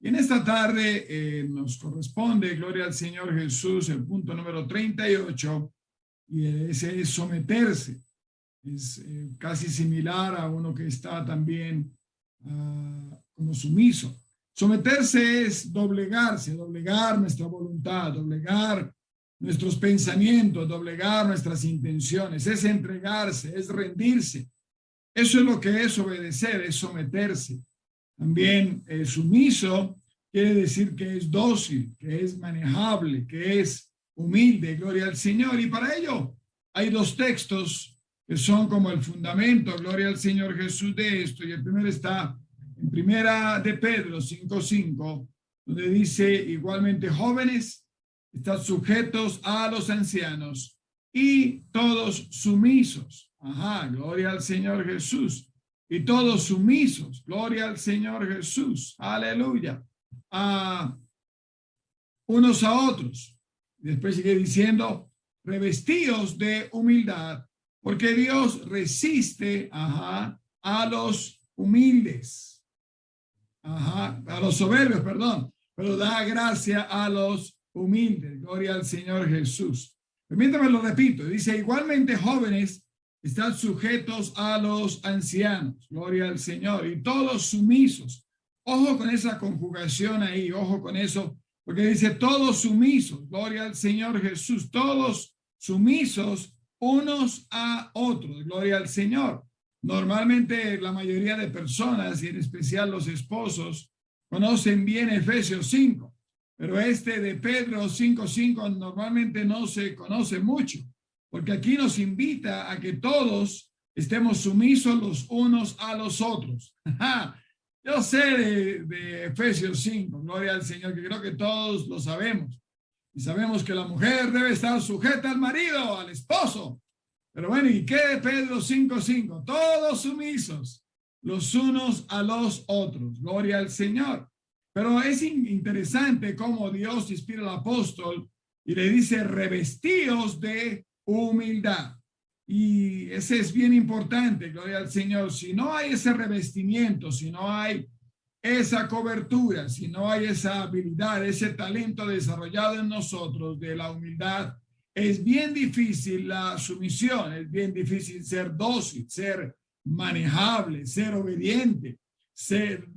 Y en esta tarde nos corresponde, gloria al Señor Jesús, el punto número 38, y ese es someterse. Es casi similar a uno que está también como sumiso. Someterse es doblegarse, doblegar nuestra voluntad, doblegar nuestros pensamientos, doblegar nuestras intenciones, es entregarse, es rendirse. Eso es lo que es obedecer, es someterse. También sumiso quiere decir que es dócil, que es manejable, que es humilde, gloria al Señor. Y para ello hay dos textos que son como el fundamento, gloria al Señor Jesús, de esto. Y el primero está en Primera de Pedro 5:5, donde dice: igualmente jóvenes, estad sujetos a los ancianos y todos sumisos. Ajá, gloria al Señor Jesús. Y todos sumisos, gloria al Señor Jesús, aleluya, a unos a otros. Y después sigue diciendo: revestidos de humildad, porque Dios resiste, a los humildes, a los soberbios, perdón, pero da gracia a los humildes. Gloria al Señor Jesús. Permítame lo repito, dice: igualmente jóvenes, están sujetos a los ancianos, gloria al Señor, y todos sumisos. Ojo con esa conjugación ahí, ojo con eso, porque dice todos sumisos, gloria al Señor Jesús, todos sumisos unos a otros, gloria al Señor. Normalmente la mayoría de personas, y en especial los esposos, conocen bien Efesios 5, pero este de Pedro 5:5 normalmente no se conoce mucho, porque aquí nos invita a que todos estemos sumisos los unos a los otros. Yo sé de Efesios 5, gloria al Señor, que creo que todos lo sabemos. Y sabemos que la mujer debe estar sujeta al marido, al esposo. Pero bueno, ¿y qué de Pedro 5:5? Todos sumisos los unos a los otros. Gloria al Señor. Pero es interesante cómo Dios inspira al apóstol y le dice: revestíos de humildad. Y ese es bien importante, gloria al Señor. Si no hay ese revestimiento, si no hay esa cobertura, si no hay esa habilidad, ese talento desarrollado en nosotros de la humildad, es bien difícil la sumisión, es bien difícil ser dócil, ser manejable, ser obediente, ser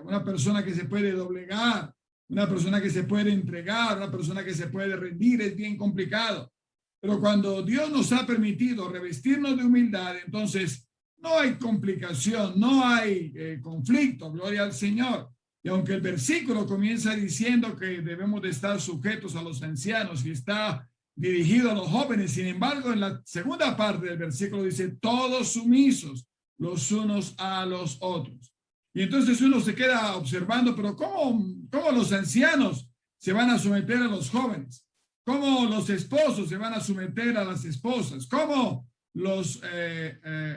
una persona que se puede doblegar, una persona que se puede entregar, una persona que se puede rendir. Es bien complicado. Pero cuando Dios nos ha permitido revestirnos de humildad, entonces no hay complicación, no hay conflicto, gloria al Señor. Y aunque el versículo comienza diciendo que debemos de estar sujetos a los ancianos y está dirigido a los jóvenes, sin embargo, en la segunda parte del versículo dice: todos sumisos los unos a los otros. Y entonces uno se queda observando, pero ¿cómo los ancianos se van a someter a los jóvenes? ¿Cómo los esposos se van a someter a las esposas? ¿Cómo los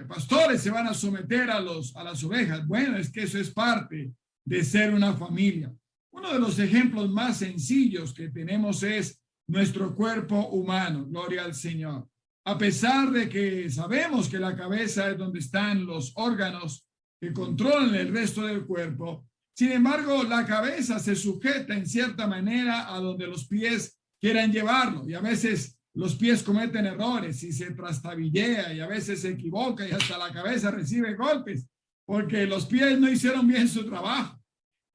pastores se van a someter a las ovejas? Bueno, es que eso es parte de ser una familia. Uno de los ejemplos más sencillos que tenemos es nuestro cuerpo humano, gloria al Señor. A pesar de que sabemos que la cabeza es donde están los órganos que controlan el resto del cuerpo, sin embargo, la cabeza se sujeta en cierta manera a donde los pies quieran llevarlo, y a veces los pies cometen errores y se trastabillea, y a veces se equivoca y hasta la cabeza recibe golpes porque los pies no hicieron bien su trabajo.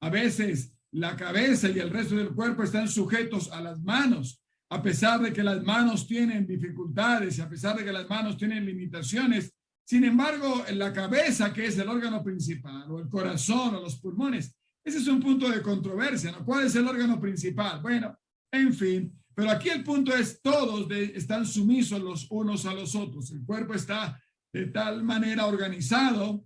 A veces la cabeza y el resto del cuerpo están sujetos a las manos, a pesar de que las manos tienen dificultades, a pesar de que las manos tienen limitaciones. Sin embargo, la cabeza, que es el órgano principal, o el corazón, o los pulmones, ese es un punto de controversia, ¿no? ¿Cuál es el órgano principal? Bueno, en fin, pero aquí el punto es: todos están sumisos los unos a los otros. El cuerpo está de tal manera organizado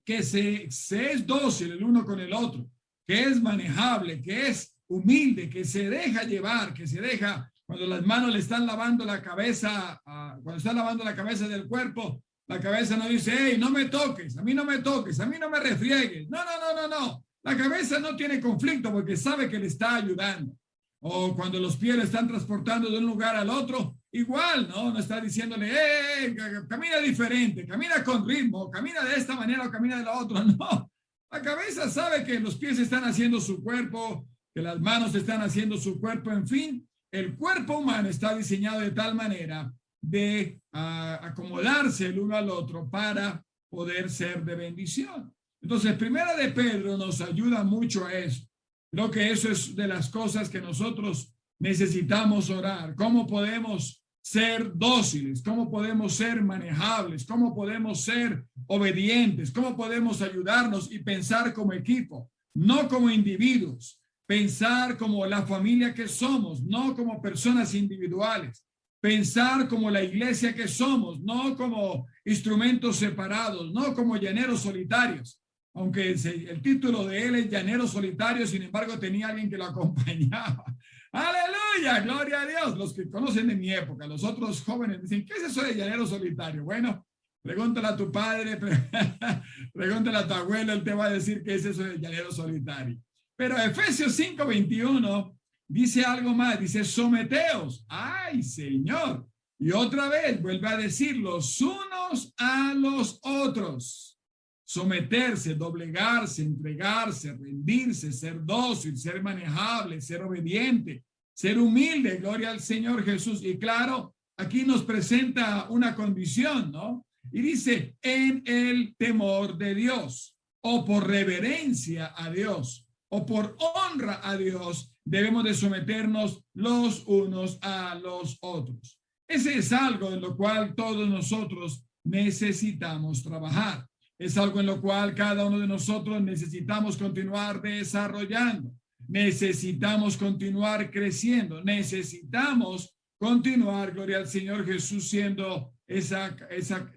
que se es dócil el uno con el otro, que es manejable, que es humilde, que se deja llevar, que se deja, cuando las manos le están lavando la cabeza, cuando están lavando la cabeza del cuerpo, la cabeza no dice: hey, no me toques, a mí no me toques, a mí no me refriegues. No. La cabeza no tiene conflicto porque sabe que le está ayudando. O cuando los pies le están transportando de un lugar al otro, igual, ¿no? No está diciéndole: camina diferente, camina con ritmo, camina de esta manera o camina de la otra. No, La cabeza sabe que los pies están haciendo su cuerpo, que las manos están haciendo su cuerpo, en fin, el cuerpo humano está diseñado de tal manera de acomodarse el uno al otro para poder ser de bendición. Entonces, Primera de Pedro nos ayuda mucho a eso. Creo que eso es de las cosas que nosotros necesitamos orar. ¿Cómo podemos ser dóciles? ¿Cómo podemos ser manejables? ¿Cómo podemos ser obedientes? ¿Cómo podemos ayudarnos y pensar como equipo? No como individuos. Pensar como la familia que somos, no como personas individuales. Pensar como la iglesia que somos, no como instrumentos separados, no como llaneros solitarios. Aunque el título de él es Llanero Solitario, sin embargo tenía alguien que lo acompañaba. ¡Aleluya! ¡Gloria a Dios! Los que conocen de mi época, los otros jóvenes dicen, ¿qué es eso de llanero solitario? Bueno, pregúntale a tu padre, pregúntale a tu abuelo, él te va a decir qué es eso de llanero solitario. Pero Efesios 5:21 dice algo más, dice someteos. ¡Ay, Señor! Y otra vez vuelve a decir los unos a los otros. Someterse, doblegarse, entregarse, rendirse, ser dócil, ser manejable, ser obediente, ser humilde, gloria al Señor Jesús. Y claro, aquí nos presenta una condición, ¿no? Y dice, en el temor de Dios, o por reverencia a Dios, o por honra a Dios, debemos de someternos los unos a los otros. Ese es algo en lo cual todos nosotros necesitamos trabajar. Es algo en lo cual cada uno de nosotros necesitamos continuar desarrollando, necesitamos continuar creciendo, necesitamos continuar, gloria al Señor Jesús, siendo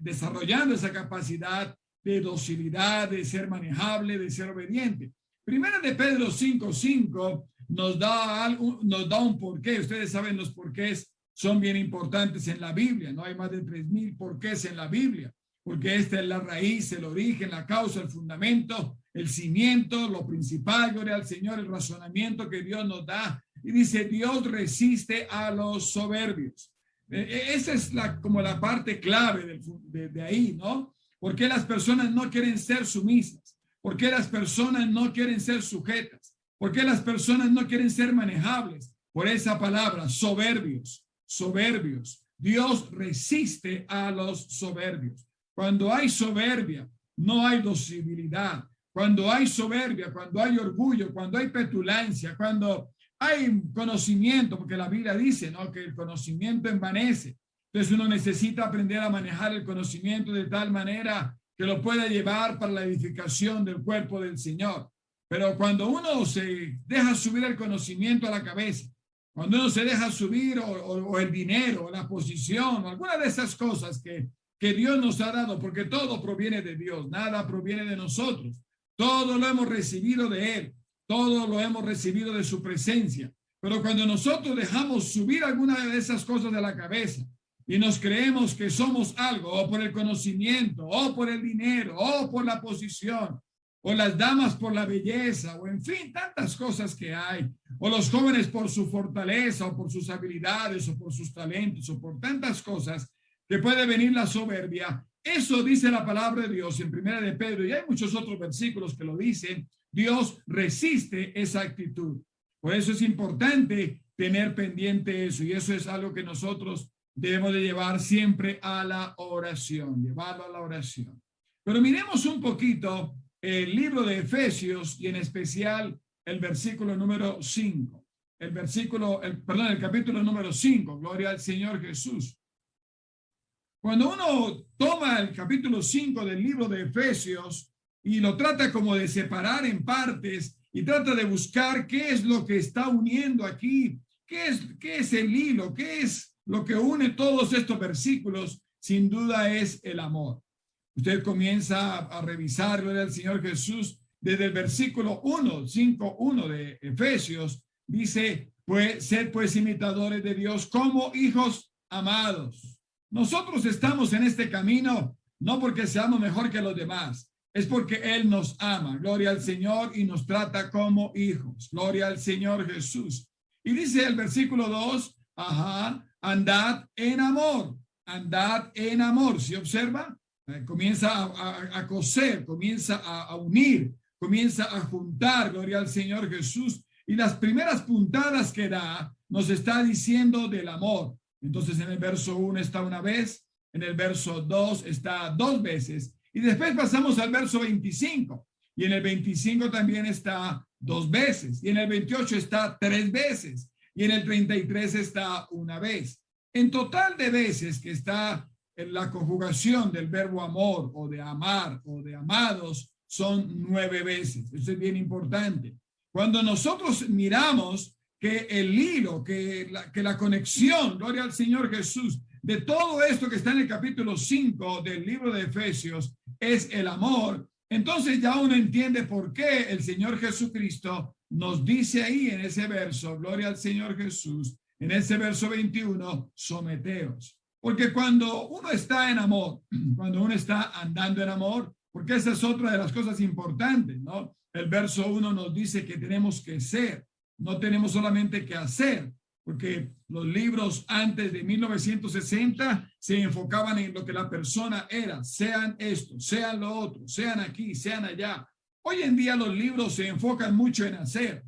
desarrollando esa capacidad de docilidad, de ser manejable, de ser obediente. Primera de Pedro 5:5 nos da un porqué. Ustedes saben los porqués son bien importantes en la Biblia. No hay más de 3,000 porqués en la Biblia, porque esta es la raíz, el origen, la causa, el fundamento, el cimiento, lo principal, gloria al Señor, el razonamiento que Dios nos da. Y dice, Dios resiste a los soberbios. Esa es como la parte clave de ahí, ¿no? ¿Por qué las personas no quieren ser sumisas? ¿Por qué las personas no quieren ser sujetas? ¿Por qué las personas no quieren ser manejables? Por esa palabra, soberbios, soberbios. Dios resiste a los soberbios. Cuando hay soberbia, no hay docilidad. Cuando hay soberbia, cuando hay orgullo, cuando hay petulancia, cuando hay conocimiento, porque la Biblia dice, ¿no?, que el conocimiento envanece. Entonces uno necesita aprender a manejar el conocimiento de tal manera que lo pueda llevar para la edificación del cuerpo del Señor. Pero cuando uno se deja subir el conocimiento a la cabeza, cuando uno se deja subir o el dinero, o la posición, o alguna de esas cosas que Dios nos ha dado, porque todo proviene de Dios, nada proviene de nosotros. Todo lo hemos recibido de Él, todo lo hemos recibido de su presencia. Pero cuando nosotros dejamos subir alguna de esas cosas de la cabeza y nos creemos que somos algo, o por el conocimiento, o por el dinero, o por la posición, o las damas por la belleza, o en fin, tantas cosas que hay, o los jóvenes por su fortaleza, o por sus habilidades, o por sus talentos, o por tantas cosas, que puede venir la soberbia. Eso dice la palabra de Dios en Primera de Pedro, y hay muchos otros versículos que lo dicen. Dios resiste esa actitud. Por eso es importante tener pendiente eso, y eso es algo que nosotros debemos de llevar siempre a la oración, llevarlo a la oración. Pero miremos un poquito el libro de Efesios, y en especial el versículo número 5, el capítulo número 5, gloria al Señor Jesús. Cuando uno toma el capítulo 5 del libro de Efesios y lo trata como de separar en partes y trata de buscar qué es lo que está uniendo aquí, qué es el hilo, qué es lo que une todos estos versículos, sin duda es el amor. Usted comienza a revisar, gloria al Señor Jesús, desde el versículo 5:1 de Efesios, dice, pues, sed pues imitadores de Dios como hijos amados. Nosotros estamos en este camino no porque seamos mejor que los demás, es porque Él nos ama, gloria al Señor, y nos trata como hijos, gloria al Señor Jesús. Y dice el versículo 2, andad en amor, ¿sí observa? Comienza a coser, comienza a unir, comienza a juntar, gloria al Señor Jesús, y las primeras puntadas que da nos está diciendo del amor. Entonces en el verso 1 está una vez, en el verso 2 está 2 veces, y después pasamos al verso 25, y en el 25 también está 2 veces, y en el 28 está 3 veces, y en el 33 está una vez. En total de veces que está en la conjugación del verbo amor, o de amar, o de amados, son 9 veces. Eso es bien importante. Cuando nosotros miramos que el hilo, que la conexión, gloria al Señor Jesús, de todo esto que está en el capítulo 5 del libro de Efesios, es el amor, entonces ya uno entiende por qué el Señor Jesucristo nos dice ahí en ese verso, gloria al Señor Jesús, en ese verso 21, someteos. Porque cuando uno está en amor, cuando uno está andando en amor, porque esa es otra de las cosas importantes, ¿no? El verso 1 nos dice que tenemos que ser, no tenemos solamente que hacer, porque los libros antes de 1960 se enfocaban en lo que la persona era, sean esto, sean lo otro, sean aquí, sean allá. Hoy en día los libros se enfocan mucho en hacer.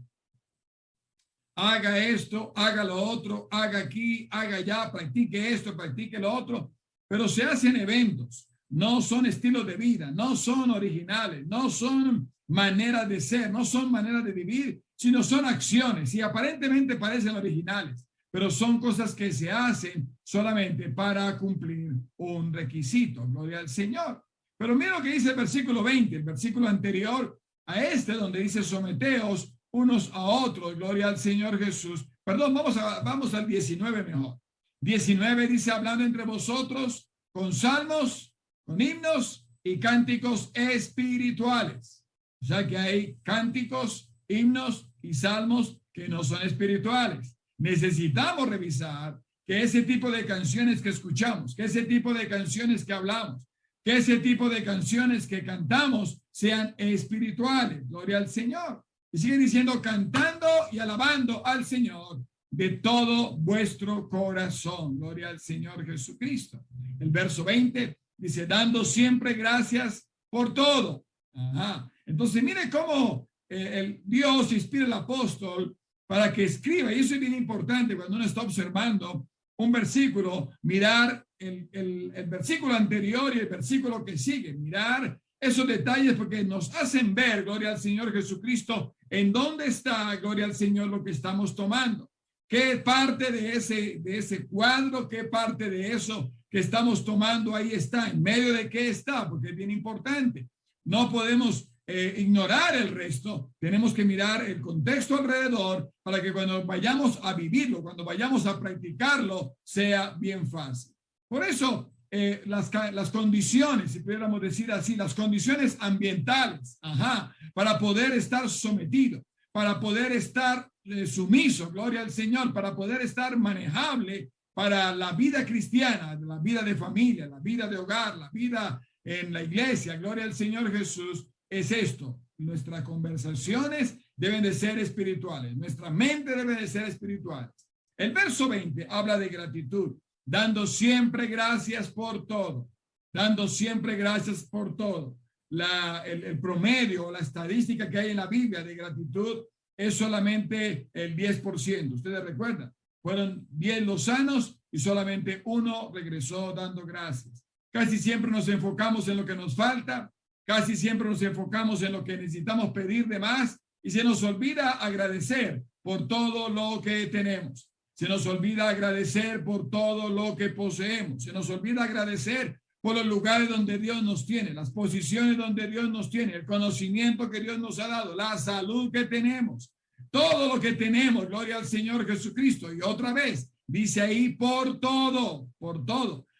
Haga esto, haga lo otro, haga aquí, haga allá, practique esto, practique lo otro, pero se hacen eventos, no son estilos de vida, no son originales, no son maneras de ser, no son maneras de vivir, sino son acciones y aparentemente parecen originales, pero son cosas que se hacen solamente para cumplir un requisito. Gloria al Señor. Pero mira lo que dice el versículo 20, el versículo anterior a este, donde dice someteos unos a otros, gloria al Señor Jesús. Perdón, vamos al 19 mejor. 19 dice, hablando entre vosotros con salmos, con himnos y cánticos espirituales. O sea que hay cánticos, himnos y salmos que no son espirituales. Necesitamos revisar que ese tipo de canciones que escuchamos, que ese tipo de canciones que hablamos, que ese tipo de canciones que cantamos sean espirituales. Gloria al Señor. Y sigue diciendo, cantando y alabando al Señor de todo vuestro corazón. Gloria al Señor Jesucristo. El verso 20 dice, dando siempre gracias por todo. Ajá. Entonces, mire cómo el Dios inspira al apóstol para que escriba, y eso es bien importante cuando uno está observando un versículo, mirar el versículo anterior y el versículo que sigue, mirar esos detalles porque nos hacen ver, gloria al Señor Jesucristo, en dónde está, gloria al Señor, lo que estamos tomando. ¿Qué parte de ese cuadro, qué parte de eso que estamos tomando ahí está? ¿En medio de qué está? Porque es bien importante. No podemos ignorar el resto, tenemos que mirar el contexto alrededor para que cuando vayamos a vivirlo, cuando vayamos a practicarlo, sea bien fácil. Por eso, las condiciones, si pudiéramos decir así, las condiciones ambientales, para poder estar sometido, para poder estar sumiso, gloria al Señor, para poder estar manejable para la vida cristiana, la vida de familia, la vida de hogar, la vida en la iglesia, gloria al Señor Jesús, es esto. Nuestras conversaciones deben de ser espirituales, nuestra mente debe de ser espiritual. El verso 20 habla de gratitud, dando siempre gracias por todo, dando siempre gracias por todo. El promedio, la estadística que hay en la Biblia de gratitud es solamente el 10%. Ustedes recuerdan, fueron 10 los sanos y solamente 1 regresó dando gracias. Casi siempre nos enfocamos en lo que nos falta, casi siempre nos enfocamos en lo que necesitamos pedir de más y se nos olvida agradecer por todo lo que tenemos. Se nos olvida agradecer por todo lo que poseemos. Se nos olvida agradecer por los lugares donde Dios nos tiene, las posiciones donde Dios nos tiene, el conocimiento que Dios nos ha dado, la salud que tenemos, todo lo que tenemos, gloria al Señor Jesucristo. Y otra vez, dice ahí por todo,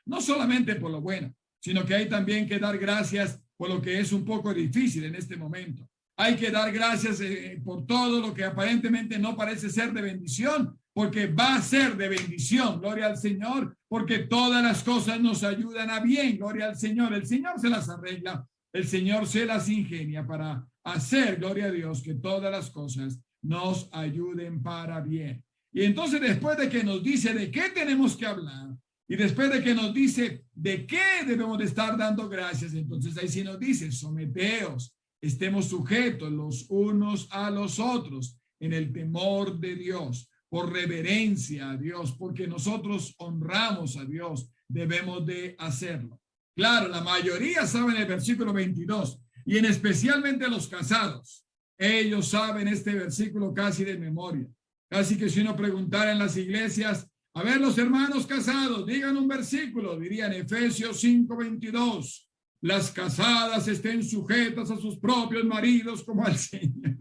no solamente por lo bueno, sino que hay también que dar gracias por lo que es un poco difícil en este momento. Hay que dar gracias por todo lo que aparentemente no parece ser de bendición, porque va a ser de bendición, gloria al Señor, porque todas las cosas nos ayudan a bien, gloria al Señor. El Señor se las arregla, el Señor se las ingenia para hacer, gloria a Dios, que todas las cosas nos ayuden para bien. Y entonces después de que nos dice de qué tenemos que hablar, y después de que nos dice de qué debemos de estar dando gracias, entonces ahí sí nos dice, someteos, estemos sujetos los unos a los otros en el temor de Dios, por reverencia a Dios, porque nosotros honramos a Dios, debemos de hacerlo. Claro, la mayoría saben el versículo 22, y en especialmente los casados. Ellos saben este versículo casi de memoria. Casi que si uno preguntara en las iglesias, a ver, los hermanos casados, digan un versículo, dirían Efesios 5:22. Las casadas estén sujetas a sus propios maridos como al Señor.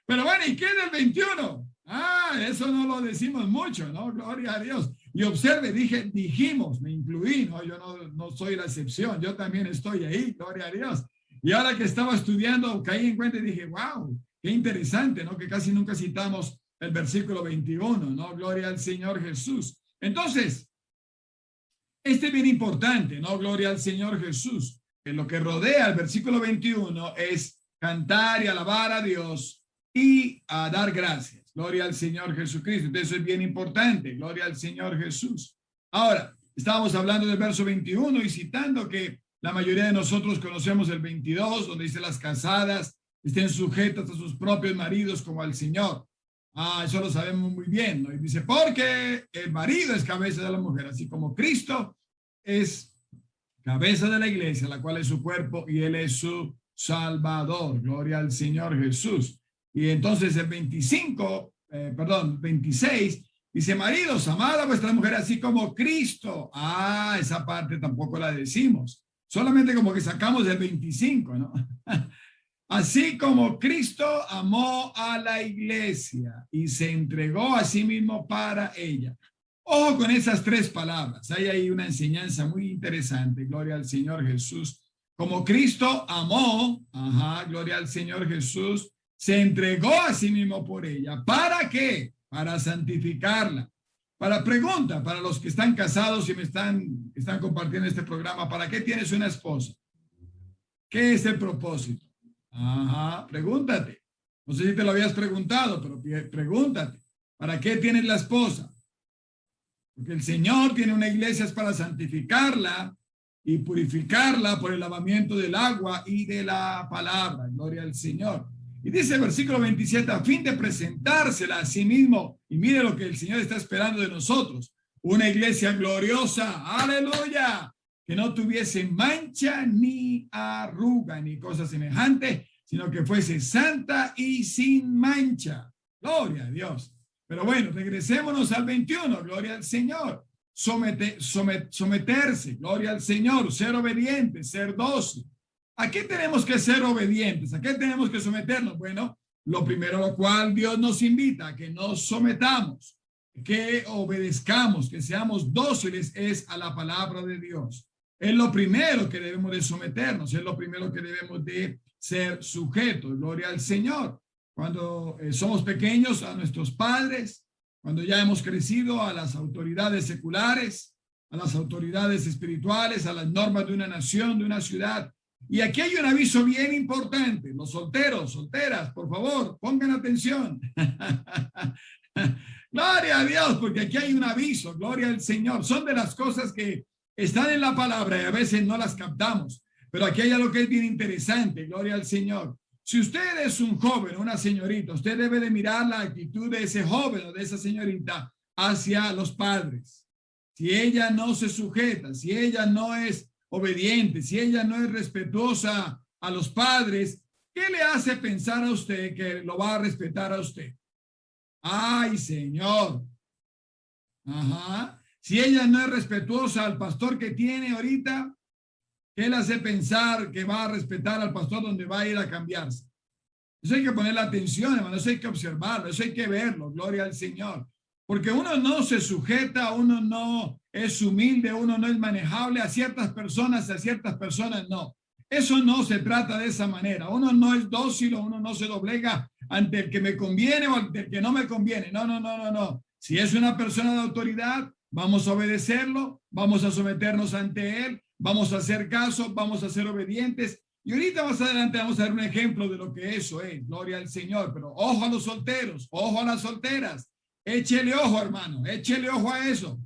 Pero bueno, ¿y qué es el 21? Eso no lo decimos mucho, ¿no? Gloria a Dios. Y observe, dijimos, me incluí, ¿no? Yo no soy la excepción, yo también estoy ahí, gloria a Dios. Y ahora que estaba estudiando, caí en cuenta y dije, wow, qué interesante, ¿no? Que casi nunca citamos el versículo 21, ¿no? Gloria al Señor Jesús. Entonces, este es bien importante, ¿no? Gloria al Señor Jesús. Que lo que rodea el versículo 21 es cantar y alabar a Dios y a dar gracias. Gloria al Señor Jesucristo. Entonces, eso es bien importante. Gloria al Señor Jesús. Ahora, estábamos hablando del verso 21 y citando que la mayoría de nosotros conocemos el 22, donde dice las casadas estén sujetas a sus propios maridos como al Señor. Eso lo sabemos muy bien, ¿no? Y dice, porque el marido es cabeza de la mujer, así como Cristo es cabeza de la iglesia, la cual es su cuerpo y él es su Salvador. Gloria al Señor Jesús. Y entonces el 26, dice, maridos, amad a vuestra mujer así como Cristo. Esa parte tampoco la decimos. Solamente como que sacamos el 25, ¿no? Así como Cristo amó a la iglesia y se entregó a sí mismo para ella. Ojo con esas tres palabras. Hay ahí una enseñanza muy interesante. Gloria al Señor Jesús. Como Cristo amó, gloria al Señor Jesús, se entregó a sí mismo por ella. ¿Para qué? Para santificarla. Para pregunta, para los que están casados y están compartiendo este programa, ¿para qué tienes una esposa? ¿Qué es el propósito? Pregúntate. No sé si te lo habías preguntado, pero pregúntate. ¿Para qué tienes la esposa? Porque el Señor tiene una iglesia es para santificarla y purificarla por el lavamiento del agua y de la palabra. Gloria al Señor. Y dice el versículo 27, a fin de presentársela a sí mismo. Y mire lo que el Señor está esperando de nosotros. Una iglesia gloriosa. ¡Aleluya! Que no tuviese mancha ni arruga ni cosa semejante, sino que fuese santa y sin mancha. Gloria a Dios. Pero bueno, regresémonos al 21. Gloria al Señor. Someterse. Gloria al Señor. Ser obediente, ser dócil. ¿A qué tenemos que ser obedientes? ¿A qué tenemos que someternos? Bueno, lo primero a lo cual Dios nos invita a que nos sometamos, que obedezcamos, que seamos dóciles es a la palabra de Dios. Es lo primero que debemos de someternos, es lo primero que debemos de ser sujetos. Gloria al Señor. Cuando somos pequeños, a nuestros padres, cuando ya hemos crecido, a las autoridades seculares, a las autoridades espirituales, a las normas de una nación, de una ciudad. Y aquí hay un aviso bien importante. Los solteros, solteras, por favor, pongan atención. Gloria a Dios, porque aquí hay un aviso. Gloria al Señor. Son de las cosas que están en la palabra y a veces no las captamos. Pero aquí hay algo que es bien interesante. Gloria al Señor. Si usted es un joven, una señorita, usted debe de mirar la actitud de ese joven o de esa señorita hacia los padres. Si ella no se sujeta, si ella no es obediente, si ella no es respetuosa a los padres, ¿qué le hace pensar a usted que lo va a respetar a usted? ¡Ay, Señor! Si ella no es respetuosa al pastor que tiene ahorita, ¿qué le hace pensar que va a respetar al pastor donde va a ir a cambiarse? Eso hay que ponerle atención, hermano, eso hay que observarlo, eso hay que verlo, gloria al Señor. Porque uno no se sujeta, uno no es humilde, uno no es manejable a ciertas personas no. Eso no se trata de esa manera. Uno no es dócil, uno no se doblega ante el que me conviene o ante el que no me conviene. No. Si es una persona de autoridad, vamos a obedecerlo, vamos a someternos ante él, vamos a hacer caso, vamos a ser obedientes. Y ahorita más adelante vamos a dar un ejemplo de lo que eso es. Gloria al Señor. Pero ojo a los solteros, ojo a las solteras. Échele ojo, hermano, échele ojo a eso,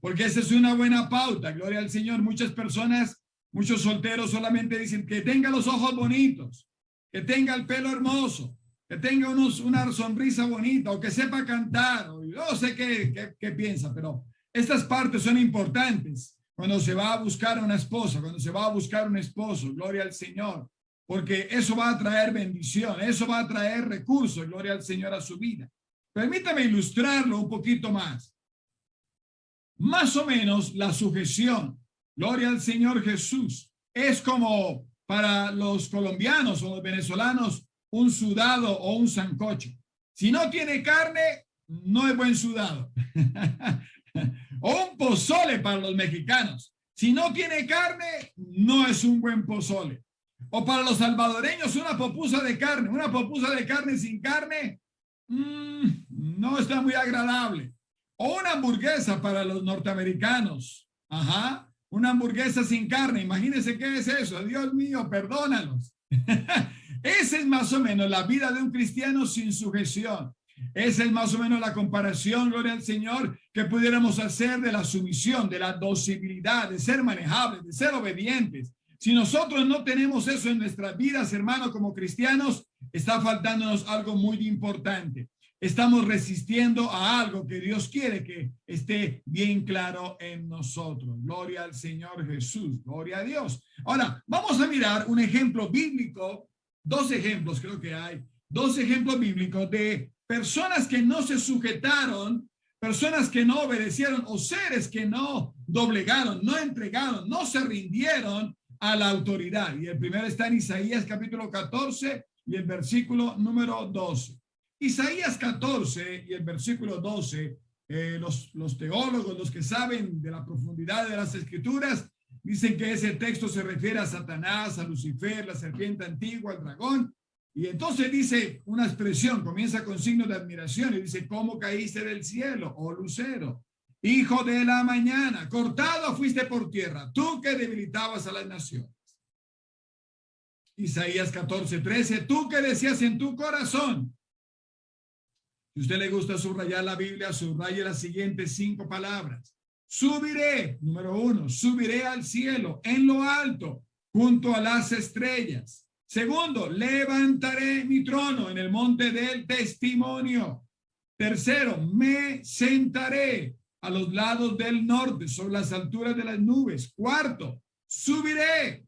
porque esa es una buena pauta, gloria al Señor. Muchas personas Muchos solteros solamente dicen que tenga los ojos bonitos, que tenga el pelo hermoso, que tenga una sonrisa bonita o que sepa cantar. O yo no sé qué piensa, pero estas partes son importantes cuando se va a buscar una esposa, cuando se va a buscar un esposo. Gloria al Señor, porque eso va a traer bendición, eso va a traer recursos, gloria al Señor, a su vida. Permítame ilustrarlo un poquito más. Más o menos la sujeción, gloria al Señor Jesús, es como para los colombianos o los venezolanos un sudado o un sancocho. Si no tiene carne, no es buen sudado. O un pozole para los mexicanos. Si no tiene carne, no es un buen pozole. O para los salvadoreños, una pupusa de carne. Una pupusa de carne sin carne, no está muy agradable. O una hamburguesa para los norteamericanos. Ajá. Una hamburguesa sin carne. Imagínense qué es eso. Dios mío, perdónalos. Esa es más o menos la vida de un cristiano sin sujeción. Esa es más o menos la comparación, gloria al Señor, que pudiéramos hacer de la sumisión, de la docilidad, de ser manejables, de ser obedientes. Si nosotros no tenemos eso en nuestras vidas, hermanos, como cristianos, está faltándonos algo muy importante. Estamos resistiendo a algo que Dios quiere que esté bien claro en nosotros. Gloria al Señor Jesús, gloria a Dios. Ahora, vamos a mirar un ejemplo bíblico, dos ejemplos creo que hay, dos ejemplos bíblicos de personas que no se sujetaron, personas que no obedecieron o seres que no doblegaron, no entregaron, no se rindieron a la autoridad. Y el primero está en Isaías capítulo 14 y el versículo número 12. Isaías 14 y el versículo 12, los teólogos, los que saben de la profundidad de las escrituras, dicen que ese texto se refiere a Satanás, a Lucifer, la serpiente antigua, al dragón. Y entonces dice una expresión, comienza con signo de admiración y dice, ¿cómo caíste del cielo, oh lucero? Hijo de la mañana, cortado fuiste por tierra, tú que debilitabas a las naciones. Isaías 14:13, tú que decías en tu corazón. Si a usted le gusta subrayar la Biblia, subraye las siguientes 5 palabras. Subiré, número 1, subiré al cielo, en lo alto, junto a las estrellas. Segundo, levantaré mi trono en el monte del testimonio. Tercero, me sentaré a los lados del norte, sobre las alturas de las nubes. Cuarto, subiré.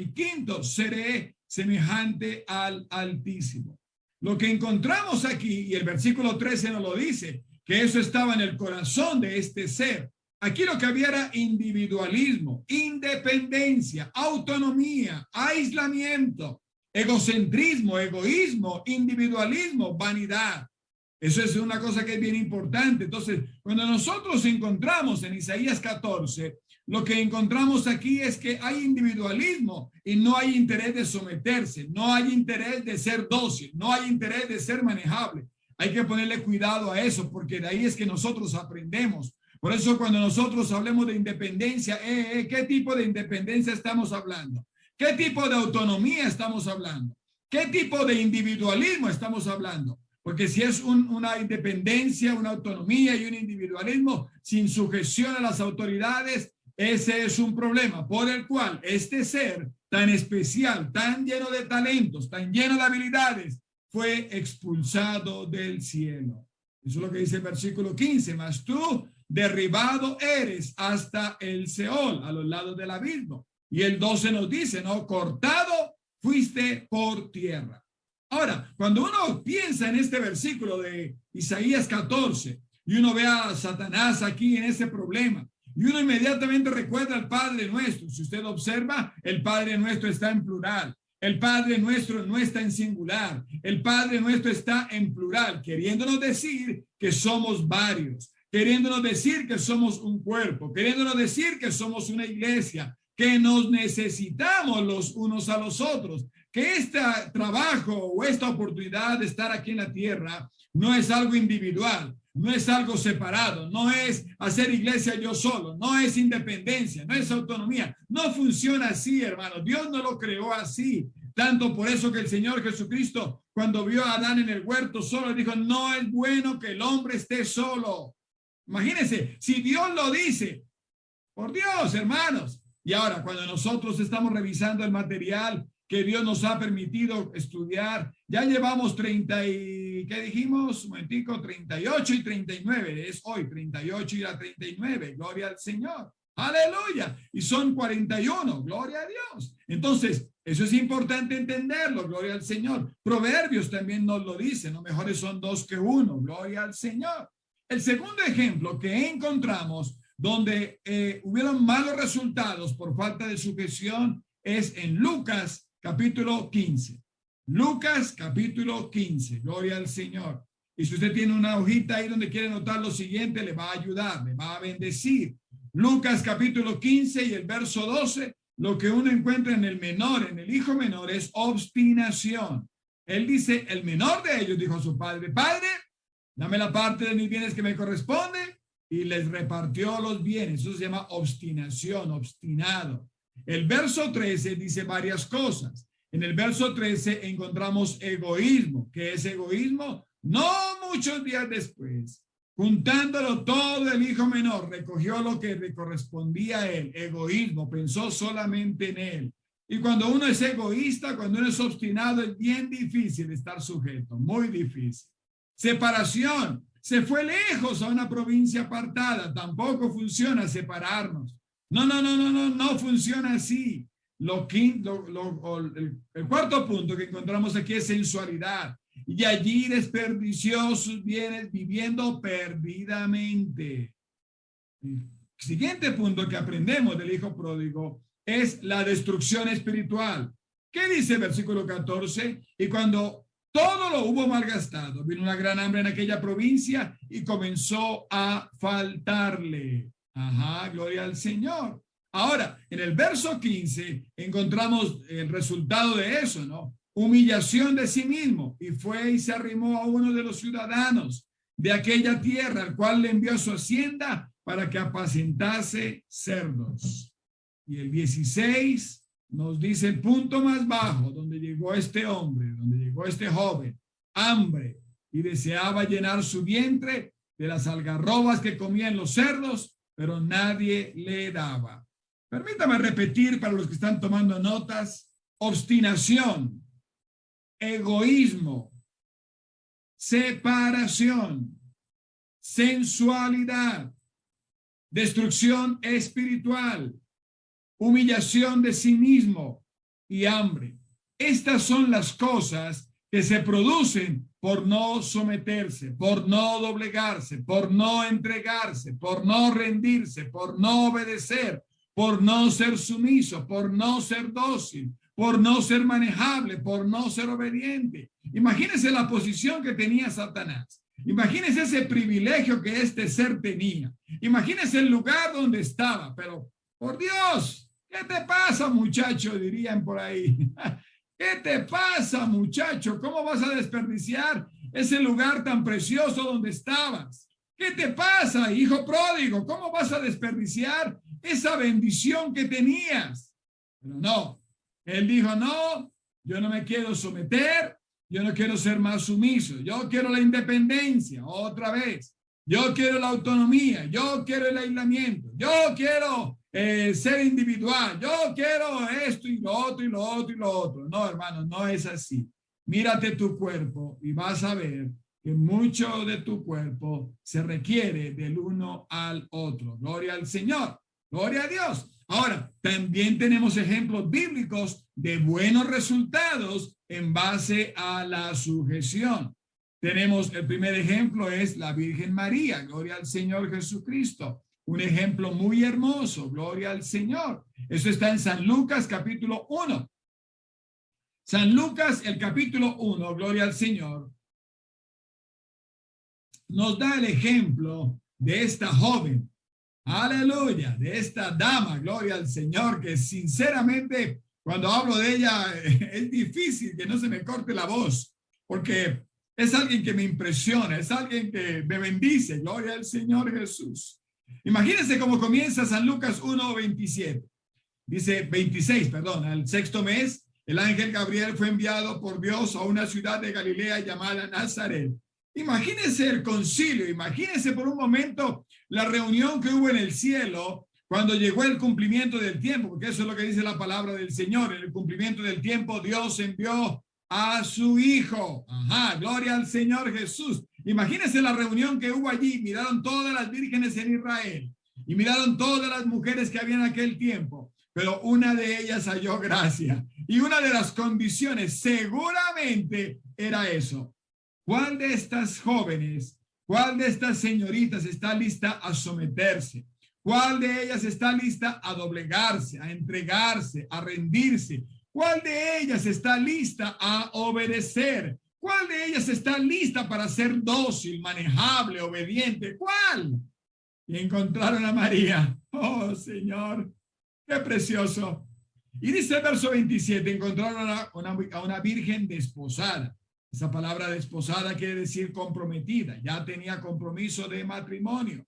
Y quinto, seré semejante al Altísimo. Lo que encontramos aquí, y el versículo 13 nos lo dice, que eso estaba en el corazón de este ser. Aquí lo que había era individualismo, independencia, autonomía, aislamiento, egocentrismo, egoísmo, individualismo, vanidad. Eso es una cosa que es bien importante. Entonces, cuando nosotros encontramos en Isaías 14, lo que encontramos aquí es que hay individualismo y no hay interés de someterse, no hay interés de ser dócil, no hay interés de ser manejable. Hay que ponerle cuidado a eso, porque de ahí es que nosotros aprendemos. Por eso cuando nosotros hablemos de independencia, ¿qué tipo de independencia estamos hablando? ¿Qué tipo de autonomía estamos hablando? ¿Qué tipo de individualismo estamos hablando? Porque si es una independencia, una autonomía y un individualismo sin sujeción a las autoridades, ese es un problema por el cual este ser tan especial, tan lleno de talentos, tan lleno de habilidades, fue expulsado del cielo. Eso es lo que dice el versículo 15, mas tú derribado eres hasta el Seol, a los lados del abismo. Y el 12 nos dice, ¿no? Cortado fuiste por tierra. Ahora, cuando uno piensa en este versículo de Isaías 14 y uno ve a Satanás aquí en ese problema, y uno inmediatamente recuerda al Padre Nuestro. Si usted observa, el Padre Nuestro está en plural. El Padre Nuestro no está en singular. El Padre Nuestro está en plural, queriéndonos decir que somos varios, queriéndonos decir que somos un cuerpo, queriéndonos decir que somos una iglesia, que nos necesitamos los unos a los otros, que este trabajo o esta oportunidad de estar aquí en la tierra no es algo individual, no es algo separado, no es hacer iglesia yo solo, no es independencia, no es autonomía, no funciona así, hermano. Dios no lo creó así, tanto por eso que el Señor Jesucristo, cuando vio a Adán en el huerto solo, dijo, no es bueno que el hombre esté solo. Imagínense, si Dios lo dice, por Dios, hermanos, Y ahora, cuando nosotros estamos revisando el material que Dios nos ha permitido estudiar, ya llevamos 30 y, ¿qué dijimos? Un momentico, 38 y 39, es hoy 38 y la 39, gloria al Señor, aleluya, y son 41, gloria a Dios. Entonces, eso es importante entenderlo, gloria al Señor. Proverbios también nos lo dice, no mejores son dos que uno, gloria al Señor. El segundo ejemplo que encontramos donde hubieron malos resultados por falta de sujeción es en Lucas capítulo 15. Lucas capítulo 15, gloria al Señor. Y si usted tiene una hojita ahí donde quiere notar lo siguiente, le va a ayudar, le va a bendecir. Lucas capítulo 15 y el verso 12, lo que uno encuentra en el menor, en el hijo menor, es obstinación. Él dice, el menor de ellos dijo a su padre, Padre, dame la parte de mis bienes que me corresponde, y les repartió los bienes. Eso se llama obstinación, obstinado. El verso 13 dice varias cosas. En el verso 13 encontramos egoísmo. ¿Qué es egoísmo? No muchos días después, juntándolo todo, el hijo menor recogió lo que le correspondía a él. Egoísmo, pensó solamente en él. Y cuando uno es egoísta, cuando uno es obstinado, es bien difícil estar sujeto, muy difícil. Separación. Se fue lejos a una provincia apartada. Tampoco funciona separarnos. No funciona así. El cuarto punto que encontramos aquí es sensualidad. Y allí desperdició sus bienes viviendo perdidamente. El siguiente punto que aprendemos del hijo pródigo es la destrucción espiritual. ¿Qué dice el versículo 14? Y cuando todo lo hubo malgastado, vino una gran hambre en aquella provincia y comenzó a faltarle. Ajá, gloria al Señor. Ahora, en el verso 15 encontramos el resultado de eso, ¿no? Humillación de sí mismo, y fue y se arrimó a uno de los ciudadanos de aquella tierra, al cual le envió a su hacienda para que apacentase cerdos. Y el 16 nos dice el punto más bajo donde llegó este hombre, donde llegó este joven, hambre, y deseaba llenar su vientre de las algarrobas que comían los cerdos, pero nadie le daba. Permítame repetir para los que están tomando notas: obstinación, egoísmo, separación, sensualidad, destrucción espiritual, humillación de sí mismo y hambre. Estas son las cosas que se producen por no someterse, por no doblegarse, por no entregarse, por no rendirse, por no obedecer, por no ser sumiso, por no ser dócil, por no ser manejable, por no ser obediente. Imagínense la posición que tenía Satanás. Imagínense ese privilegio que este ser tenía. Imagínense el lugar donde estaba, pero por Dios, ¿qué te pasa, muchacho? Dirían por ahí. ¿Qué te pasa, muchacho? ¿Cómo vas a desperdiciar ese lugar tan precioso donde estabas? ¿Qué te pasa, hijo pródigo? ¿Cómo vas a desperdiciar esa bendición que tenías? Pero no, él dijo, no, yo no me quiero someter, yo no quiero ser más sumiso, yo quiero la independencia, otra vez. Yo quiero la autonomía, yo quiero el aislamiento, yo quiero ser individual, yo quiero esto y lo otro y lo otro y lo otro. No, hermano, no es así. Mírate tu cuerpo y vas a ver que mucho de tu cuerpo se requiere del uno al otro. Gloria al Señor, gloria a Dios. Ahora, también tenemos ejemplos bíblicos de buenos resultados en base a la sujeción. Tenemos el primer ejemplo, es la Virgen María, gloria al Señor Jesucristo. Un ejemplo muy hermoso, gloria al Señor. Eso está en San Lucas capítulo 1. San Lucas, el capítulo 1, gloria al Señor, nos da el ejemplo de esta joven, aleluya, de esta dama, gloria al Señor, que sinceramente cuando hablo de ella es difícil que no se me corte la voz, porque es alguien que me impresiona, es alguien que me bendice, gloria al Señor Jesús. Imagínense cómo comienza San Lucas 1:27. Dice 26, perdón, al sexto mes, el ángel Gabriel fue enviado por Dios a una ciudad de Galilea llamada Nazaret. Imagínense el concilio, imagínense por un momento la reunión que hubo en el cielo cuando llegó el cumplimiento del tiempo, porque eso es lo que dice la palabra del Señor, en el cumplimiento del tiempo Dios envió a su Hijo. Ajá, gloria al Señor Jesús. Imagínense la reunión que hubo allí, miraron todas las vírgenes en Israel y miraron todas las mujeres que había en aquel tiempo, pero una de ellas halló gracia y una de las condiciones seguramente era eso. ¿Cuál de estas jóvenes, cuál de estas señoritas está lista a someterse? ¿Cuál de ellas está lista a doblegarse, a entregarse, a rendirse? ¿Cuál de ellas está lista a obedecer? ¿Cuál de ellas está lista para ser dócil, manejable, obediente? ¿Cuál? Y encontraron a María. Oh, Señor, qué precioso. Y dice el verso 27, encontraron a una virgen desposada. Esa palabra desposada quiere decir comprometida. Ya tenía compromiso de matrimonio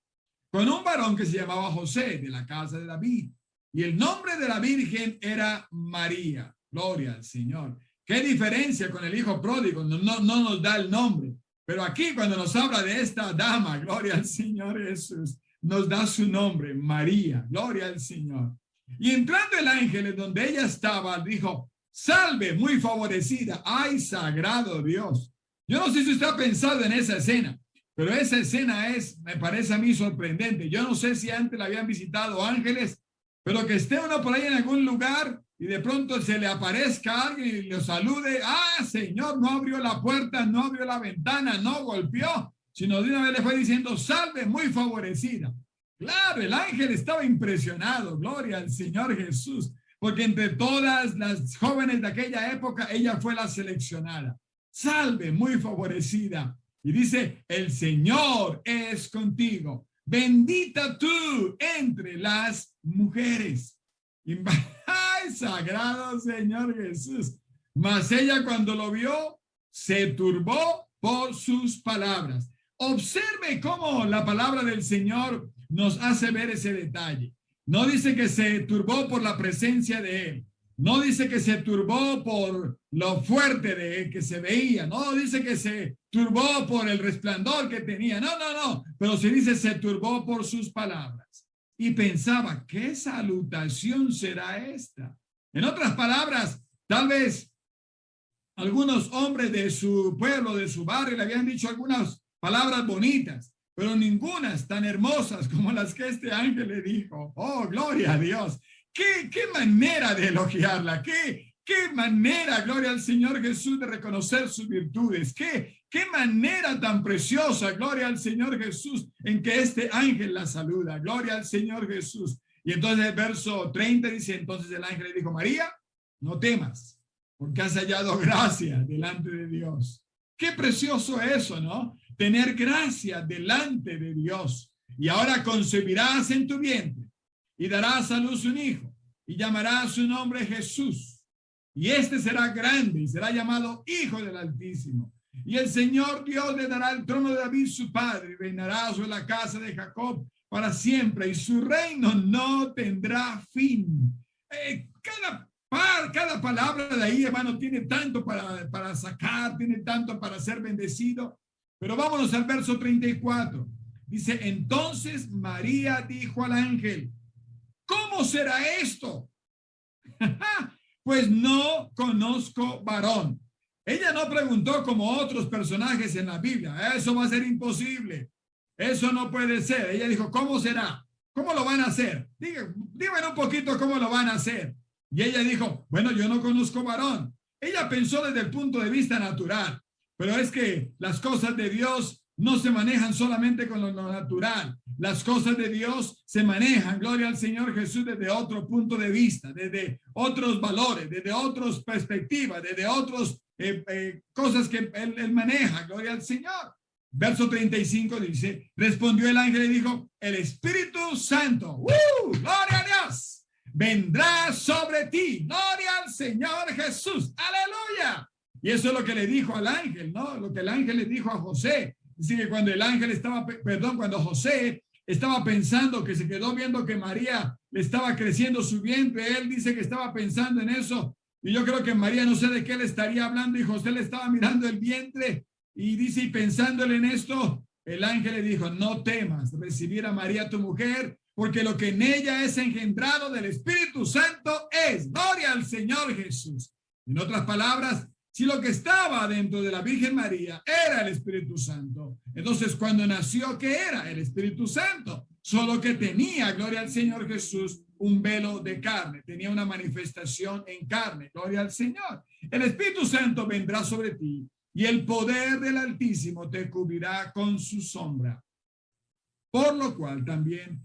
con un varón que se llamaba José, de la casa de David. Y el nombre de la virgen era María. Gloria al Señor. ¿Qué diferencia con el hijo pródigo? No nos da el nombre. Pero aquí cuando nos habla de esta dama, gloria al Señor Jesús, nos da su nombre, María. Gloria al Señor. Y entrando el ángel en donde ella estaba, dijo, salve, muy favorecida. Ay, sagrado Dios. Yo no sé si usted ha pensado en esa escena, pero esa escena me parece a mí sorprendente. Yo no sé si antes la habían visitado ángeles, pero que esté uno por ahí en algún lugar y de pronto se le aparezca alguien y le salude. Ah, Señor, no abrió la puerta, no abrió la ventana, no golpeó, sino de una vez le fue diciendo, salve, muy favorecida. Claro, el ángel estaba impresionado, gloria al Señor Jesús, porque entre todas las jóvenes de aquella época, ella fue la seleccionada. Salve, muy favorecida. Y dice, el Señor es contigo. Bendita tú entre las mujeres. Ay, sagrado Señor Jesús. Mas ella cuando lo vio, se turbó por sus palabras. Observe cómo la palabra del Señor nos hace ver ese detalle. No dice que se turbó por la presencia de él. No dice que se turbó por lo fuerte de él que se veía. No dice que se turbó por el resplandor que tenía. No. Pero se dice se turbó por sus palabras. Y pensaba, ¿qué salutación será esta? En otras palabras, tal vez algunos hombres de su pueblo, de su barrio, le habían dicho algunas palabras bonitas, pero ningunas tan hermosas como las que este ángel le dijo. Oh, gloria a Dios. ¿Qué manera de elogiarla? ¿Qué manera, gloria al Señor Jesús, de reconocer sus virtudes? ¿Qué manera tan preciosa, gloria al Señor Jesús, en que este ángel la saluda? Gloria al Señor Jesús. Y entonces el verso 30 dice, entonces el ángel le dijo, María, no temas, porque has hallado gracia delante de Dios. Qué precioso eso, ¿no? Tener gracia delante de Dios. Y ahora concebirás en tu vientre y darás a luz un hijo y llamarás su nombre Jesús. Y este será grande y será llamado Hijo del Altísimo. Y el Señor Dios le dará el trono de David su padre y reinará sobre la casa de Jacob para siempre y su reino no tendrá fin. Cada palabra de ahí, hermano, tiene tanto para sacar, tiene tanto para ser bendecido. Pero vámonos al verso 34. Dice, entonces María dijo al ángel, ¿cómo será esto? Pues no conozco varón. Ella no preguntó como otros personajes en la Biblia, eso va a ser imposible, eso no puede ser. Ella dijo, ¿cómo será? ¿Cómo lo van a hacer? Díganme un poquito cómo lo van a hacer. Y ella dijo, bueno, yo no conozco varón. Ella pensó desde el punto de vista natural, pero es que las cosas de Dios no se manejan solamente con lo natural. Las cosas de Dios se manejan, gloria al Señor Jesús, desde otro punto de vista, desde otros valores, desde otras perspectivas, desde otras cosas que él maneja, gloria al Señor. Verso 35 dice, respondió el ángel y dijo, el Espíritu Santo, gloria a Dios, vendrá sobre ti, gloria al Señor Jesús, aleluya. Y eso es lo que le dijo al ángel, ¿no? Lo que el ángel le dijo a José. Dice que cuando cuando José estaba pensando, que se quedó viendo que María le estaba creciendo su vientre, él dice que estaba pensando en eso. Y yo creo que María no sé de qué le estaría hablando y José le estaba mirando el vientre y dice, y pensándole en esto, el ángel le dijo, no temas recibir a María tu mujer, porque lo que en ella es engendrado del Espíritu Santo es. Gloria al Señor Jesús. En otras palabras, si lo que estaba dentro de la Virgen María era el Espíritu Santo, entonces cuando nació, ¿qué era? El Espíritu Santo. Solo que tenía, gloria al Señor Jesús, un velo de carne. Tenía una manifestación en carne. Gloria al Señor. El Espíritu Santo vendrá sobre ti y el poder del Altísimo te cubrirá con su sombra. Por lo cual también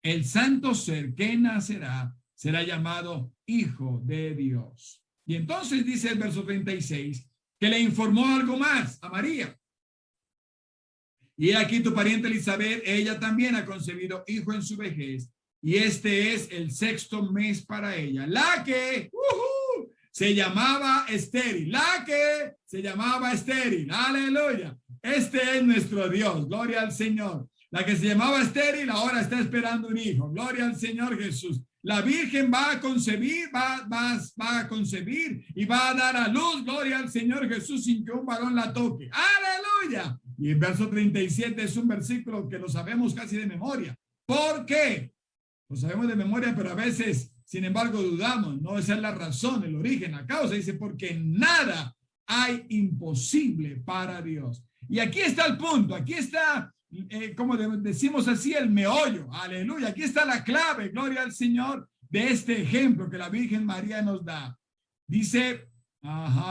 el santo ser que nacerá será llamado Hijo de Dios. Y entonces dice el verso 36 que le informó algo más a María. Y aquí tu pariente Elizabeth, ella también ha concebido hijo en su vejez. Y este es el 6º mes para ella. La que se llamaba estéril. La que se llamaba estéril. Aleluya. Este es nuestro Dios. Gloria al Señor. La que se llamaba estéril ahora está esperando un hijo. Gloria al Señor Jesús. La Virgen va a concebir, va a concebir y va a dar a luz, gloria al Señor Jesús, sin que un varón la toque. ¡Aleluya! Y el verso 37 es un versículo que lo sabemos casi de memoria. ¿Por qué? Lo sabemos de memoria, pero a veces, sin embargo, dudamos. No, esa es la razón, el origen, la causa. Dice, porque nada hay imposible para Dios. Y aquí está el punto, aquí está... como decimos así, el meollo, aleluya, aquí está la clave, gloria al Señor, de este ejemplo que la Virgen María nos da. Dice,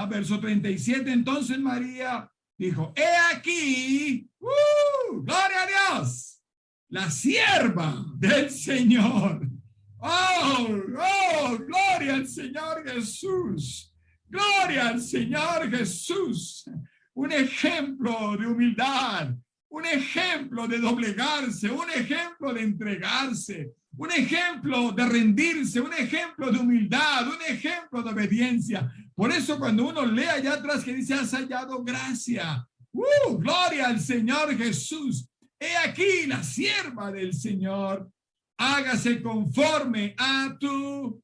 verso 37, entonces María dijo, he aquí, gloria a Dios, la sierva del Señor. Gloria al Señor Jesús, gloria al Señor Jesús, un ejemplo de humildad, un ejemplo de doblegarse, un ejemplo de entregarse, un ejemplo de rendirse, un ejemplo de humildad, un ejemplo de obediencia. Por eso cuando uno lee allá atrás que dice, has hallado gracia. Gloria al Señor Jesús. He aquí la sierva del Señor. Hágase conforme a tu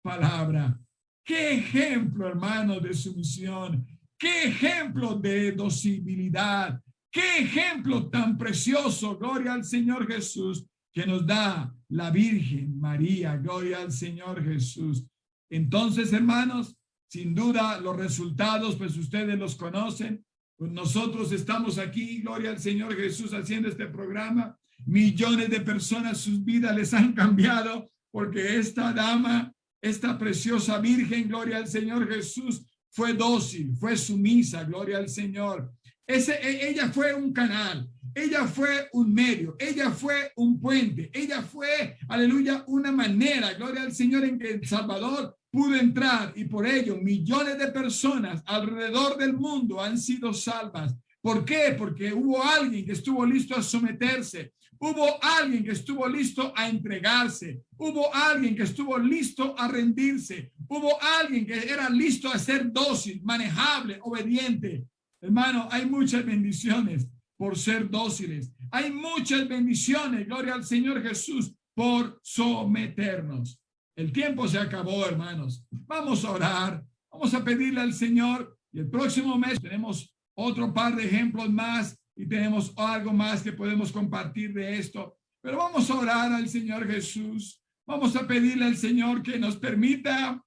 palabra. Qué ejemplo, hermanos, de sumisión. Qué ejemplo de docilidad. Qué ejemplo tan precioso, gloria al Señor Jesús, que nos da la Virgen María, gloria al Señor Jesús. Entonces, hermanos, sin duda los resultados, pues ustedes los conocen. Pues nosotros estamos aquí, gloria al Señor Jesús, haciendo este programa. Millones de personas, sus vidas les han cambiado porque esta dama, esta preciosa Virgen, gloria al Señor Jesús, fue dócil, fue sumisa, gloria al Señor. Ella fue un canal, ella fue un medio, ella fue un puente, ella fue, aleluya, una manera, gloria al Señor, en que El Salvador pudo entrar y por ello millones de personas alrededor del mundo han sido salvas. ¿Por qué? Porque hubo alguien que estuvo listo a someterse, hubo alguien que estuvo listo a entregarse, hubo alguien que estuvo listo a rendirse, hubo alguien que era listo a ser dócil, manejable, obediente. Hermano, hay muchas bendiciones por ser dóciles. Hay muchas bendiciones, gloria al Señor Jesús, por someternos. El tiempo se acabó, hermanos. Vamos a orar, vamos a pedirle al Señor. Y el próximo mes tenemos otro par de ejemplos más y tenemos algo más que podemos compartir de esto. Pero vamos a orar al Señor Jesús. Vamos a pedirle al Señor que nos permita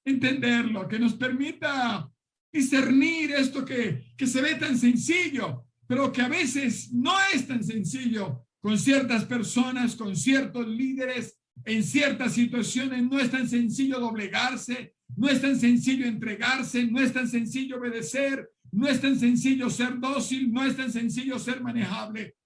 entenderlo, que nos permita discernir esto que se ve tan sencillo, pero que a veces no es tan sencillo con ciertas personas, con ciertos líderes, en ciertas situaciones. No es tan sencillo doblegarse, no es tan sencillo entregarse, no es tan sencillo obedecer, no es tan sencillo ser dócil, no es tan sencillo ser manejable.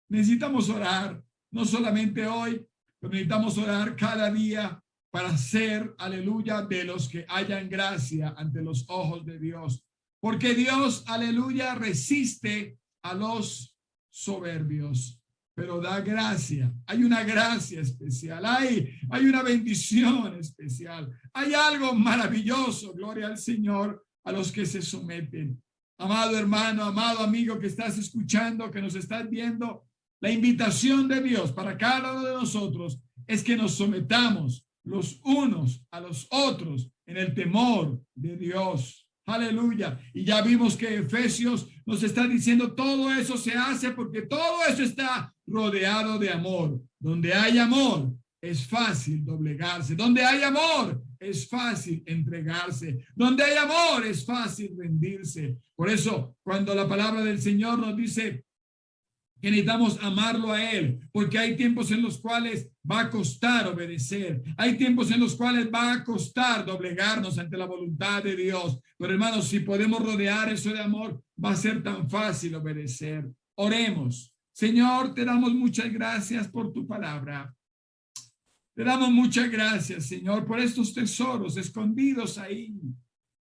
Necesitamos orar, no solamente hoy, pero necesitamos orar cada día para ser, aleluya, de los que hayan gracia ante los ojos de Dios. Porque Dios, aleluya, resiste a los soberbios, pero da gracia. Hay una gracia especial, hay una bendición especial, hay algo maravilloso, gloria al Señor, a los que se someten. Amado hermano, amado amigo que estás escuchando, que nos estás viendo, la invitación de Dios para cada uno de nosotros es que nos sometamos los unos a los otros en el temor de Dios. Aleluya. Y ya vimos que Efesios nos está diciendo todo eso se hace porque todo eso está rodeado de amor. Donde hay amor, es fácil doblegarse. Donde hay amor, es fácil entregarse. Donde hay amor, es fácil rendirse. Por eso, cuando la palabra del Señor nos dice que necesitamos amarlo a Él, porque hay tiempos en los cuales va a costar obedecer, hay tiempos en los cuales va a costar doblegarnos ante la voluntad de Dios, pero hermanos, si podemos rodear eso de amor, va a ser tan fácil obedecer. Oremos. Señor, te damos muchas gracias por tu palabra. Te damos muchas gracias, Señor, por estos tesoros escondidos ahí,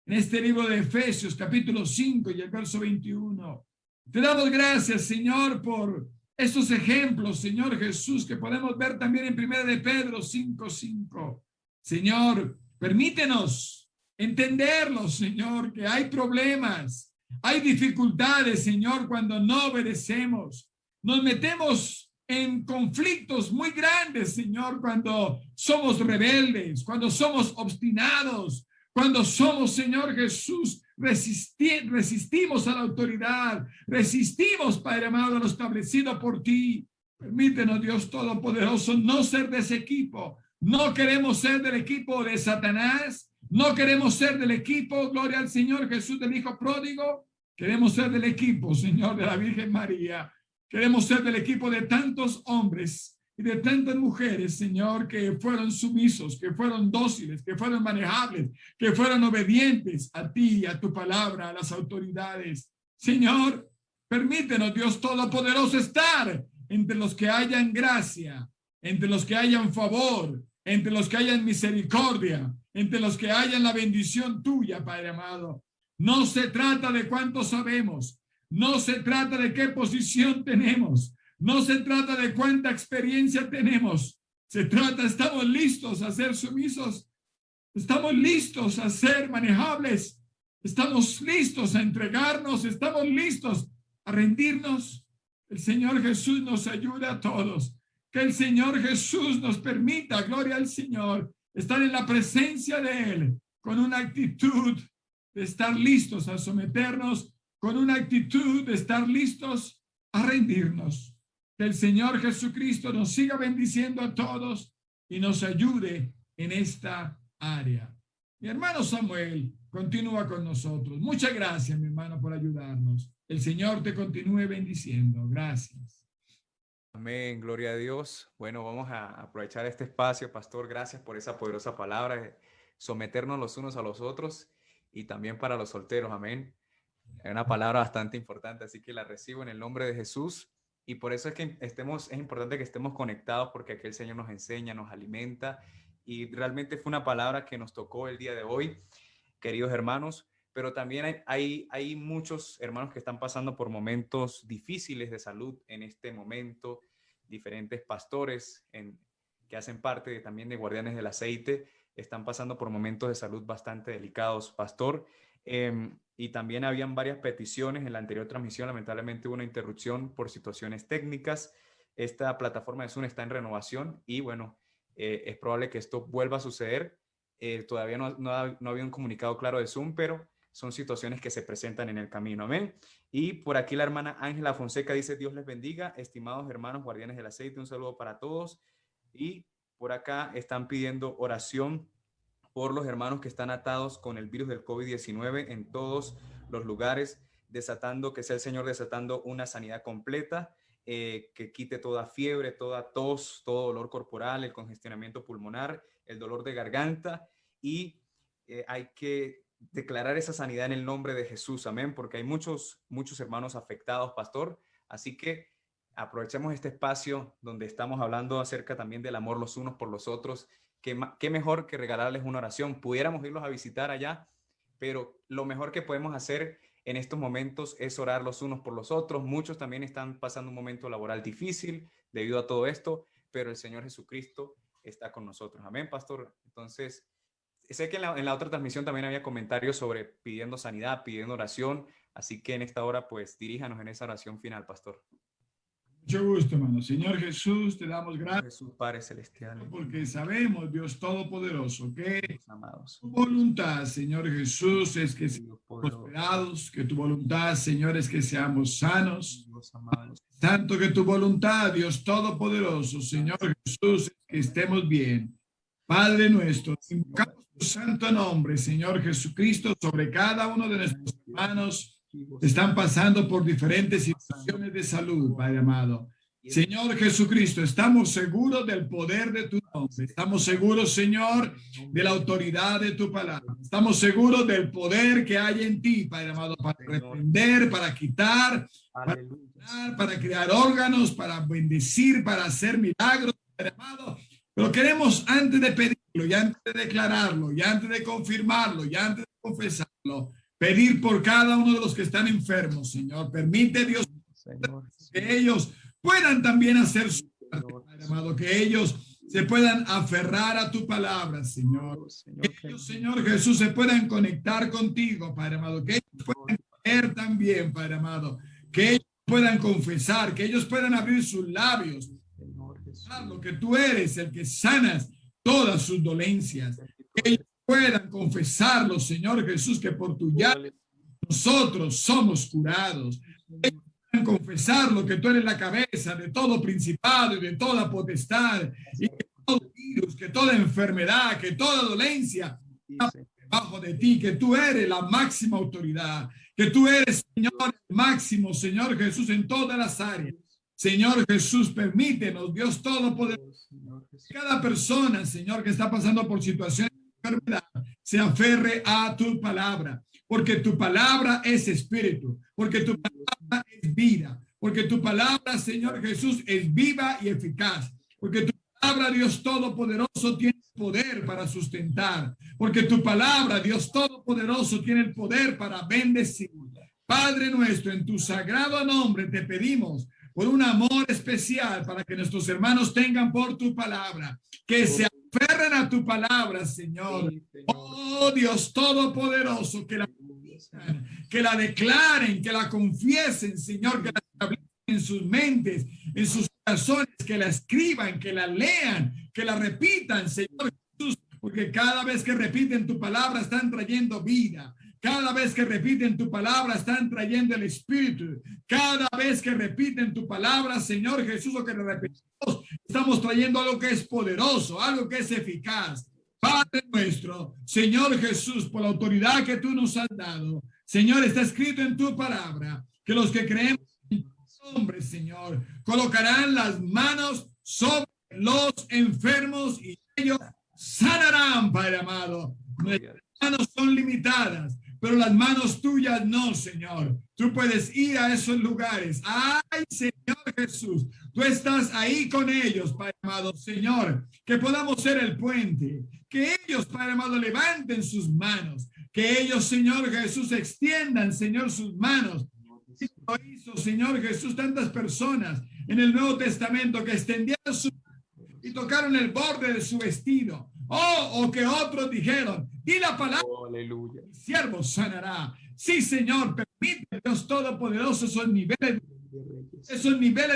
en este libro de Efesios, capítulo 5 y el verso 21. Te damos gracias, Señor, por estos ejemplos, Señor Jesús, que podemos ver también en 1 de Pedro 5:5. Señor, permítenos entenderlos, Señor, que hay problemas, hay dificultades, Señor, cuando no obedecemos. Nos metemos en conflictos muy grandes, Señor, cuando somos rebeldes, cuando somos obstinados, cuando somos, Señor Jesús, resistimos a la autoridad, resistimos, Padre amado, a lo establecido por ti. Permítenos, Dios Todopoderoso, no ser de ese equipo. No queremos ser del equipo de Satanás. No queremos ser del equipo, gloria al Señor Jesús, del Hijo pródigo. Queremos ser del equipo, Señor, de la Virgen María. Queremos ser del equipo de tantos hombres y de tantas mujeres, Señor, que fueron sumisos, que fueron dóciles, que fueron manejables, que fueron obedientes a ti, a tu palabra, a las autoridades. Señor, permítenos, Dios Todopoderoso, estar entre los que hayan gracia, entre los que hayan favor, entre los que hayan misericordia, entre los que hayan la bendición tuya, Padre amado. No se trata de cuánto sabemos, no se trata de qué posición tenemos, no se trata de cuánta experiencia tenemos. Se trata, estamos listos a ser sumisos. Estamos listos a ser manejables. Estamos listos a entregarnos. Estamos listos a rendirnos. El Señor Jesús nos ayude a todos. Que el Señor Jesús nos permita, gloria al Señor, estar en la presencia de Él con una actitud de estar listos a someternos, con una actitud de estar listos a rendirnos. Que el Señor Jesucristo nos siga bendiciendo a todos y nos ayude en esta área. Mi hermano Samuel continúa con nosotros. Muchas gracias, mi hermano, por ayudarnos. El Señor te continúe bendiciendo. Gracias. Amén, gloria a Dios. Bueno, vamos a aprovechar este espacio, pastor. Gracias por esa poderosa palabra, de someternos los unos a los otros y también para los solteros. Amén. Es una palabra bastante importante, así que la recibo en el nombre de Jesús. Y por eso es que es importante que estemos conectados, porque aquí el Señor nos enseña, nos alimenta, y realmente fue una palabra que nos tocó el día de hoy, queridos hermanos, pero también hay muchos hermanos que están pasando por momentos difíciles de salud en este momento, diferentes pastores que hacen parte también de Guardianes del Aceite, están pasando por momentos de salud bastante delicados, pastor. Y también habían varias peticiones en la anterior transmisión. Lamentablemente hubo una interrupción por situaciones técnicas. Esta plataforma de Zoom está en renovación y bueno, es probable que esto vuelva a suceder. Todavía no había un comunicado claro de Zoom, pero son situaciones que se presentan en el camino. Amén. Y por aquí la hermana Ángela Fonseca dice: Dios les bendiga, estimados hermanos Guardianes del Aceite, un saludo para todos. Y por acá están pidiendo oración por los hermanos que están atados con el virus del COVID-19 en todos los lugares, que sea el Señor desatando una sanidad completa, que quite toda fiebre, toda tos, todo dolor corporal, el congestionamiento pulmonar, el dolor de garganta, y hay que declarar esa sanidad en el nombre de Jesús, amén, porque hay muchos hermanos afectados, pastor, así que aprovechemos este espacio donde estamos hablando acerca también del amor los unos por los otros. Qué mejor que regalarles una oración. Pudiéramos irlos a visitar allá, pero lo mejor que podemos hacer en estos momentos es orar los unos por los otros. Muchos también están pasando un momento laboral difícil debido a todo esto, pero el Señor Jesucristo está con nosotros. Amén, pastor. Entonces, sé que en la otra transmisión también había comentarios sobre pidiendo sanidad, pidiendo oración, así que en esta hora pues diríjanos en esa oración final, pastor. Mucho gusto, hermano. Señor Jesús, te damos gracias Jesús Padre Celestial, porque sabemos, Dios Todopoderoso, que Dios amados, tu voluntad, Señor Jesús, es que seamos Dios poderoso, prosperados, que tu voluntad, Señor, es que seamos sanos. Dios amado, Tanto que tu voluntad, Dios Todopoderoso, Señor Jesús, es que estemos bien. Padre nuestro, invocamos tu santo nombre, Señor Jesucristo, sobre cada uno de nuestros hermanos que están pasando por diferentes situaciones de salud, Padre amado. Señor Jesucristo, estamos seguros del poder de tu nombre. Estamos seguros, Señor, de la autoridad de tu palabra. Estamos seguros del poder que hay en ti, Padre amado, para reprender, para quitar, para crear órganos, para bendecir, para hacer milagros, Padre amado. Pero queremos, antes de pedirlo, y antes de declararlo, y antes de confirmarlo, y antes de confesarlo, pedir por cada uno de los que están enfermos, Señor. Permite, Dios, que ellos puedan también hacer su parte, Padre amado, que ellos se puedan aferrar a tu palabra, Señor. Que ellos, Señor Jesús, se puedan conectar contigo, Padre amado. Que ellos puedan creer también, Padre amado. Que ellos puedan confesar, que ellos puedan abrir sus labios. Lo que tú eres, el que sanas todas sus dolencias. Que ellos puedan confesarlo, Señor Jesús, que por tu llaga nosotros somos curados. Que ellos puedan confesarlo, que tú eres la cabeza de todo principado y de toda potestad, y que todo virus, que toda enfermedad, que toda dolencia está debajo de ti, que tú eres la máxima autoridad, que tú eres, Señor, el máximo, Señor Jesús, en todas las áreas. Señor Jesús, permítenos, Dios Todopoderoso, cada persona, Señor, que está pasando por situaciones de enfermedad, se aferre a tu palabra, porque tu palabra es espíritu, porque tu palabra es vida, porque tu palabra, Señor Jesús, es viva y eficaz, porque tu palabra, Dios Todopoderoso, tiene poder para sustentar, porque tu palabra, Dios Todopoderoso, tiene el poder para bendecir. Padre nuestro, en tu sagrado nombre te pedimos por un amor especial para que nuestros hermanos tengan por tu palabra, que se aferren a tu palabra, Señor. Oh Dios Todopoderoso, que la declaren, que la confiesen, Señor, que la establecen en sus mentes, en sus corazones, que la escriban, que la lean, que la repitan, Señor Jesús, porque cada vez que repiten tu palabra están trayendo vida. Cada vez que repiten tu palabra están trayendo el Espíritu. Cada vez que repiten tu palabra, Señor Jesús, o que le repetimos, estamos trayendo algo que es poderoso, algo que es eficaz. Padre nuestro, Señor Jesús, por la autoridad que tú nos has dado, Señor, está escrito en tu palabra que los que creemos en tu nombre, Señor, colocarán las manos sobre los enfermos y ellos sanarán, Padre amado. Nuestras manos son limitadas, pero las manos tuyas no, Señor. Tú puedes ir a esos lugares. Ay, Señor Jesús, tú estás ahí con ellos, Padre amado. Señor, que podamos ser el puente. Que ellos, Padre amado, levanten sus manos. Que ellos, Señor Jesús, extiendan, Señor, sus manos. Lo hizo, Señor Jesús, tantas personas en el Nuevo Testamento que extendieron sus manos y tocaron el borde de su vestido. O que otros dijeron, di la palabra, aleluya, el siervo sanará. Sí, Señor, permite, Dios Todopoderoso, esos niveles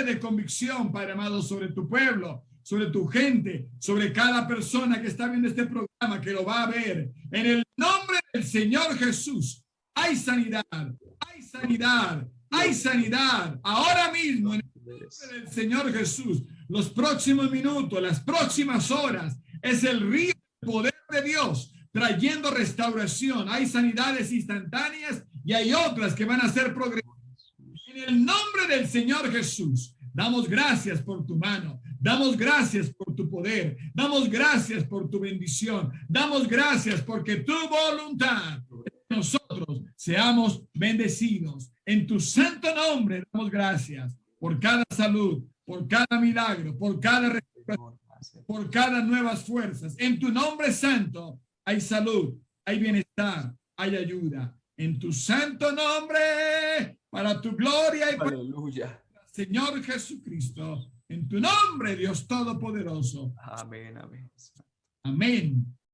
de convicción, Padre amado, sobre tu pueblo, sobre tu gente, sobre cada persona que está viendo este programa, que lo va a ver. En el nombre del Señor Jesús, hay sanidad, hay sanidad, hay sanidad. Ahora mismo, en el nombre del Señor Jesús, los próximos minutos, las próximas horas, es el río del poder de Dios trayendo restauración. Hay sanidades instantáneas y hay otras que van a ser progresivas. En el nombre del Señor Jesús, damos gracias por tu mano, damos gracias por tu poder, damos gracias por tu bendición, damos gracias porque tu voluntad, nosotros seamos bendecidos. En tu santo nombre damos gracias por cada salud, por cada milagro, por cada recuperación, por cada nuevas fuerzas. En tu nombre santo hay salud, hay bienestar, hay ayuda. En tu santo nombre, para tu gloria y para aleluya, Señor Jesucristo. En tu nombre, Dios Todopoderoso. Amén, amén. Amén.